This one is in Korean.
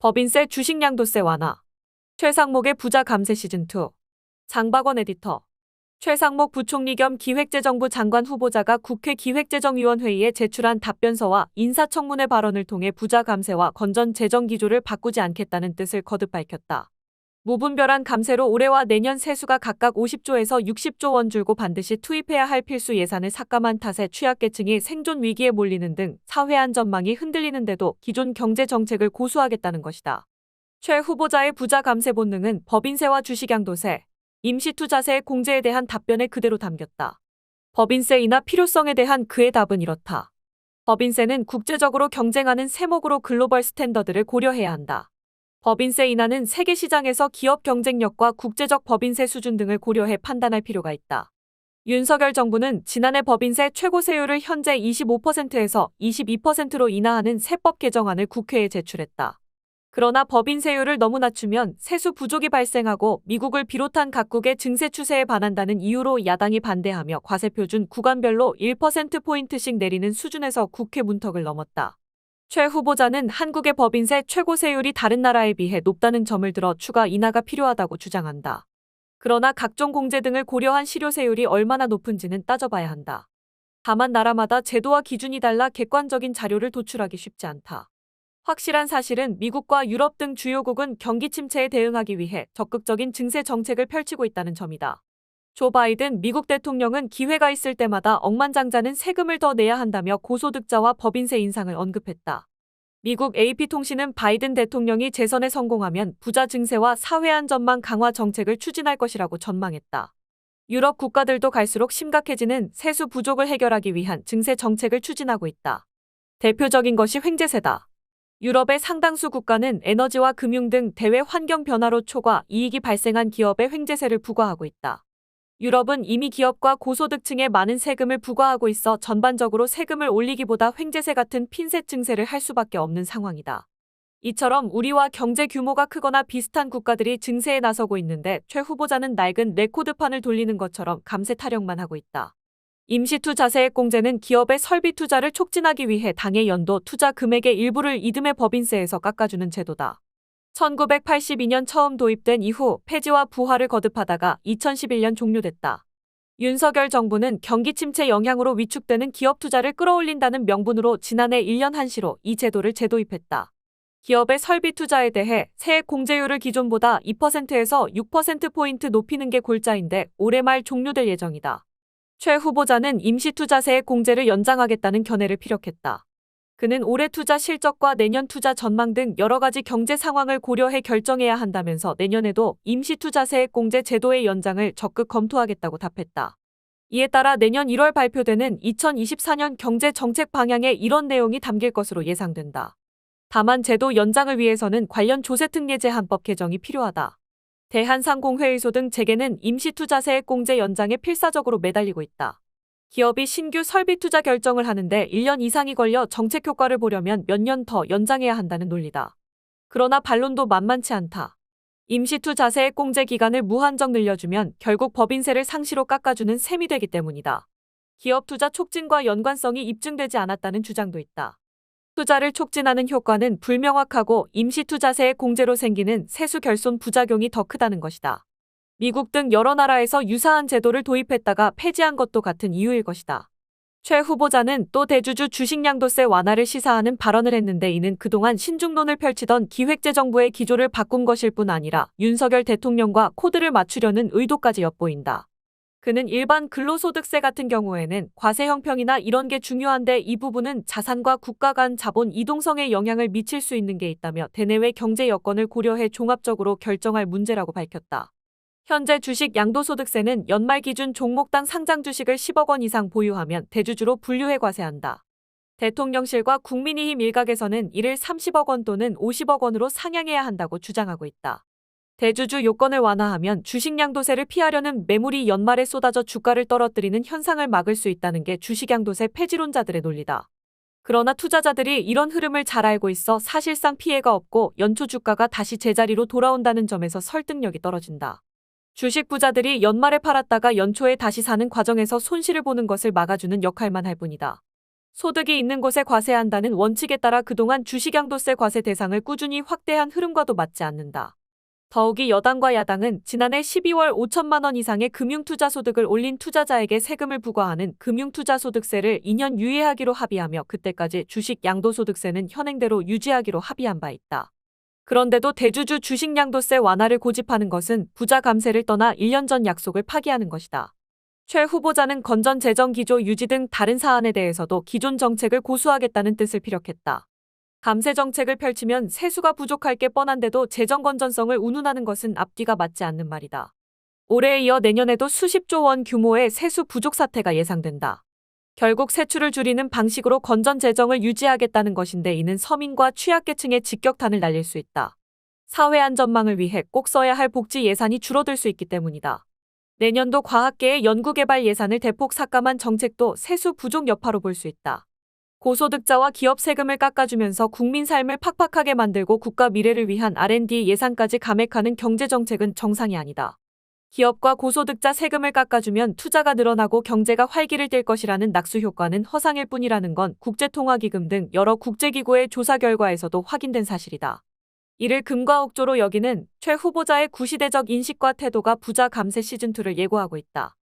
법인세 주식양도세 완화. 최상목의 부자 감세 시즌2. 장박원 에디터. 최상목 부총리 겸 기획재정부 장관 후보자가 국회 기획재정위원회의에 제출한 답변서와 인사청문회 발언을 통해 부자 감세와 건전 재정 기조를 바꾸지 않겠다는 뜻을 거듭 밝혔다. 무분별한 감세로 올해와 내년 세수가 각각 50조에서 60조 원 줄고 반드시 투입해야 할 필수 예산을 삭감한 탓에 취약계층이 생존 위기에 몰리는 등 사회안 전망이 흔들리는데도 기존 경제 정책을 고수하겠다는 것이다. 최 후보자의 부자 감세 본능은 법인세와 주식양도세, 임시투자세의 공제에 대한 답변에 그대로 담겼다. 법인세 인하 필요성에 대한 그의 답은 이렇다. 법인세는 국제적으로 경쟁하는 세목으로 글로벌 스탠더드를 고려해야 한다. 법인세 인하는 세계 시장에서 기업 경쟁력과 국제적 법인세 수준 등을 고려해 판단할 필요가 있다. 윤석열 정부는 지난해 법인세 최고세율을 현재 25%에서 22%로 인하하는 세법 개정안을 국회에 제출했다. 그러나 법인세율을 너무 낮추면 세수 부족이 발생하고 미국을 비롯한 각국의 증세 추세에 반한다는 이유로 야당이 반대하며 과세표준 구간별로 1%포인트씩 내리는 수준에서 국회 문턱을 넘었다. 최 후보자는 한국의 법인세 최고세율이 다른 나라에 비해 높다는 점을 들어 추가 인하가 필요하다고 주장한다. 그러나 각종 공제 등을 고려한 실효세율이 얼마나 높은지는 따져봐야 한다. 다만 나라마다 제도와 기준이 달라 객관적인 자료를 도출하기 쉽지 않다. 확실한 사실은 미국과 유럽 등 주요국은 경기 침체에 대응하기 위해 적극적인 증세 정책을 펼치고 있다는 점이다. 조 바이든 미국 대통령은 기회가 있을 때마다 억만장자는 세금을 더 내야 한다며 고소득자와 법인세 인상을 언급했다. 미국 AP통신은 바이든 대통령이 재선에 성공하면 부자 증세와 사회안 전망 강화 정책을 추진할 것이라고 전망했다. 유럽 국가들도 갈수록 심각해지는 세수 부족을 해결하기 위한 증세 정책을 추진하고 있다. 대표적인 것이 횡재세다. 유럽의 상당수 국가는 에너지와 금융 등 대외 환경 변화로 초과 이익이 발생한 기업에 횡재세를 부과하고 있다. 유럽은 이미 기업과 고소득층에 많은 세금을 부과하고 있어 전반적으로 세금을 올리기보다 횡재세 같은 핀셋 증세를 할 수밖에 없는 상황이다. 이처럼 우리와 경제 규모가 크거나 비슷한 국가들이 증세에 나서고 있는데 최 후보자는 낡은 레코드판을 돌리는 것처럼 감세 타령만 하고 있다. 임시투자세액 공제는 기업의 설비 투자를 촉진하기 위해 당의 연도 투자 금액의 일부를 이듬해 법인세에서 깎아주는 제도다. 1982년 처음 도입된 이후 폐지와 부활을 거듭하다가 2011년 종료됐다. 윤석열 정부는 경기 침체 영향으로 위축되는 기업 투자를 끌어올린다는 명분으로 지난해 1년 한시로 이 제도를 재도입했다. 기업의 설비 투자에 대해 세액 공제율을 기존보다 2%에서 6%포인트 높이는 게 골자인데 올해 말 종료될 예정이다. 최 후보자는 임시투자세액 공제를 연장하겠다는 견해를 피력했다. 그는 올해 투자 실적과 내년 투자 전망 등 여러 가지 경제 상황을 고려해 결정해야 한다면서 내년에도 임시투자세액 공제 제도의 연장을 적극 검토하겠다고 답했다. 이에 따라 내년 1월 발표되는 2024년 경제 정책 방향에 이런 내용이 담길 것으로 예상된다. 다만 제도 연장을 위해서는 관련 조세특례제 한법 개정이 필요하다. 대한상공회의소 등 재계는 임시투자세액 공제 연장에 필사적으로 매달리고 있다. 기업이 신규 설비 투자 결정을 하는데 1년 이상이 걸려 정책 효과를 보려면 몇 년 더 연장해야 한다는 논리다. 그러나 반론도 만만치 않다. 임시투자세액 공제 기간을 무한정 늘려주면 결국 법인세를 상시로 깎아주는 셈이 되기 때문이다. 기업 투자 촉진과 연관성이 입증되지 않았다는 주장도 있다. 투자를 촉진하는 효과는 불명확하고 임시투자세액 공제로 생기는 세수 결손 부작용이 더 크다는 것이다. 미국 등 여러 나라에서 유사한 제도를 도입했다가 폐지한 것도 같은 이유일 것이다. 최 후보자는 또 대주주 주식양도세 완화를 시사하는 발언을 했는데 이는 그동안 신중론을 펼치던 기획재정부의 기조를 바꾼 것일 뿐 아니라 윤석열 대통령과 코드를 맞추려는 의도까지 엿보인다. 그는 일반 근로소득세 같은 경우에는 과세 형평이나 이런 게 중요한데 이 부분은 자산과 국가 간 자본 이동성에 영향을 미칠 수 있는 게 있다며 대내외 경제 여건을 고려해 종합적으로 결정할 문제라고 밝혔다. 현재 주식 양도소득세는 연말 기준 종목당 상장 주식을 10억 원 이상 보유하면 대주주로 분류해 과세한다. 대통령실과 국민의힘 일각에서는 이를 30억 원 또는 50억 원으로 상향해야 한다고 주장하고 있다. 대주주 요건을 완화하면 주식 양도세를 피하려는 매물이 연말에 쏟아져 주가를 떨어뜨리는 현상을 막을 수 있다는 게 주식 양도세 폐지론자들의 논리다. 그러나 투자자들이 이런 흐름을 잘 알고 있어 사실상 피해가 없고 연초 주가가 다시 제자리로 돌아온다는 점에서 설득력이 떨어진다. 주식 부자들이 연말에 팔았다가 연초에 다시 사는 과정에서 손실을 보는 것을 막아주는 역할만 할 뿐이다. 소득이 있는 곳에 과세한다는 원칙에 따라 그동안 주식양도세 과세 대상을 꾸준히 확대한 흐름과도 맞지 않는다. 더욱이 여당과 야당은 지난해 12월 5천만 원 이상의 금융투자소득을 올린 투자자에게 세금을 부과하는 금융투자소득세를 2년 유예하기로 합의하며 그때까지 주식 양도소득세는 현행대로 유지하기로 합의한 바 있다. 그런데도 대주주 주식양도세 완화를 고집하는 것은 부자 감세를 떠나 1년 전 약속을 파기하는 것이다. 최 후보자는 건전 재정 기조 유지 등 다른 사안에 대해서도 기존 정책을 고수하겠다는 뜻을 피력했다. 감세 정책을 펼치면 세수가 부족할 게 뻔한데도 재정 건전성을 운운하는 것은 앞뒤가 맞지 않는 말이다. 올해에 이어 내년에도 수십조 원 규모의 세수 부족 사태가 예상된다. 결국 세출을 줄이는 방식으로 건전 재정을 유지하겠다는 것인데 이는 서민과 취약계층에 직격탄을 날릴 수 있다. 사회 안전망을 위해 꼭 써야 할 복지 예산이 줄어들 수 있기 때문이다. 내년도 과학계의 연구개발 예산을 대폭 삭감한 정책도 세수 부족 여파로 볼 수 있다. 고소득자와 기업 세금을 깎아주면서 국민 삶을 팍팍하게 만들고 국가 미래를 위한 R&D 예산까지 감액하는 경제정책은 정상이 아니다. 기업과 고소득자 세금을 깎아주면 투자가 늘어나고 경제가 활기를 띨 것이라는 낙수 효과는 허상일 뿐이라는 건 국제통화기금 등 여러 국제기구의 조사 결과에서도 확인된 사실이다. 이를 금과 옥조로 여기는 최 후보자의 구시대적 인식과 태도가 부자 감세 시즌2를 예고하고 있다.